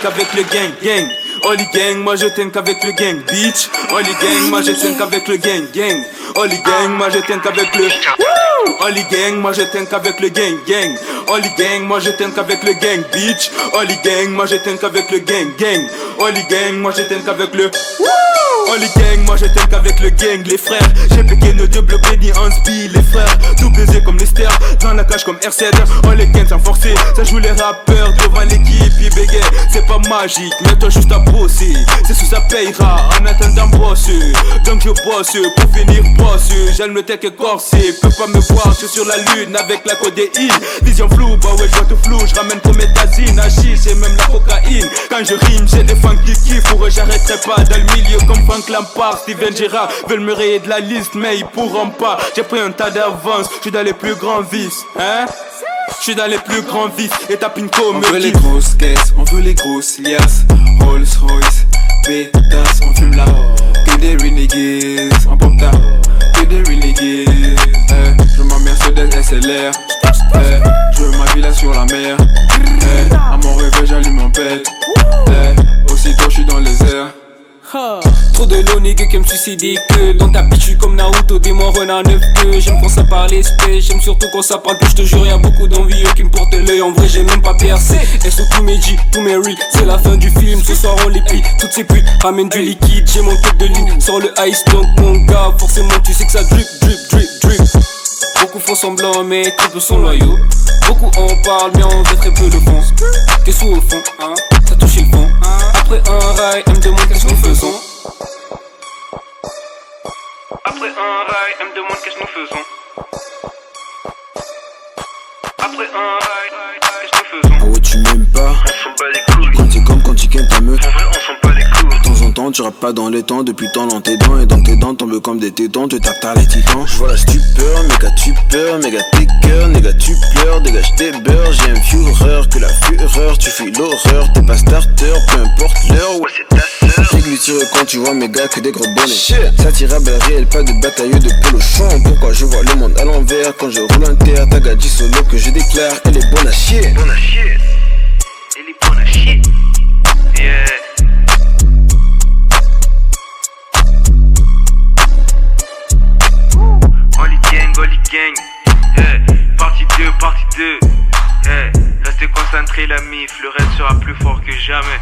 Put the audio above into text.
qu'avec le gang, gang. Oli gang, moi je tiens qu'avec le gang, bitch. Oli gang, moi je tiens qu'avec le gang, gang. Oli gang, moi je tiens qu'avec le Oli gang, moi je tiens qu'avec le gang, gang. Oli gang, moi je tiens qu'avec le gang, bitch. Oli gang, moi je tiens qu'avec le gang, gang. Oli gang, moi je tiens qu'avec le Oli gang, moi je tiens qu'avec le gang, les frères. J'ai piqué nos deux blocs ni un speed, les frères. Tout baisé comme les stars, dans la cage comme R7. Oh les gangs sans forcer, ça joue les rappeurs devant l'équipe, ils bégayent. C'est pas magique, mais toi juste à bosser. C'est sous ça payera en attendant boss. Donc je bosse pour finir boss. J'aime le tech corsé, peux pas me voir, je suis sur la lune avec la codéine. Vision floue, bah ouais je vois tout flou, je ramène promethazine, hashish et même la cocaïne. Quand je rime, j'ai des fans qui kiffent, pour eux j'arrêterai pas dans le milieu comme Frank Lampard, Steven Gerrard veulent me rayer de la liste mais ils pourront pas. J'ai pris un tas d'avance, je suis dans les plus grands vices, hein. Je suis dans les plus grands vices et ta pinko me On veut les grosses caisses, on veut les grosses liasses. Rolls Royce, pétasse, on fume là. Que des renegades, en pop tard. Que des renegades, je veux ma Mercedes SLR. Je veux ma villa sur la mer. À mon réveil j'allume un pet. Aussitôt je suis dans les airs. Trop de low nigga qui me suicider que dans ta bitch, j'suis comme Naruto, démon renard 9-2. J'aime quand ça parle espèce, j'aime surtout quand ça parle que j'te jure y'a beaucoup d'envieux qui me portent l'œil. En vrai j'ai même pas percé. Et sur tous mes G, tous mes reels, c'est la fin du film. Ce soir on les plie, toutes ces putes ramènent du liquide. J'ai mon tête de ligne sur le ice, donc mon gars, forcément tu sais que ça drip, drip, drip, drip. Beaucoup font semblant mais très peu sont loyaux. Beaucoup en parlent mais on veut très peu de fond. T'es sous au fond, hein, ça touche le fond. Après un rail, elle me demande qu'est-ce que nous faisons. Après un rail, elle me demande qu'est-ce que nous faisons. Après un rail, qu'est-ce que nous faisons. Ah ouais tu m'aimes pas. On s'en bat les couilles. Quand t'es comme quand tu kennes ta meuf. En vrai on s'en bat les couilles. De temps en temps tu rappes pas dans les temps. Depuis tant dans tes dents. Et dans tes dents tombes comme des tétons. Tu tapes tard les titans. Je vois la stupeur, méga tu peur. Méga t'es cœur, méga tu pleures. Dégage tes beurres, j'ai un fureur. Que la fureur, tu fuis l'horreur. T'es pas starter, peu importe l'heure. Ouais c'est ta sœur. J'égluture quand tu vois mes gars que des gros bonnets. Ça tire à belle réel, pas de batailleux de polochon. Pourquoi je vois le monde à l'envers. Quand je roule un terre, ta gadji solo que je déclare. Elle est bonne à chier. Bonne à chier. Elle est bonne à chier. Yeah. Oli gang, partie 2, partie 2. Restez concentrés la mif, le reste sera plus fort que jamais.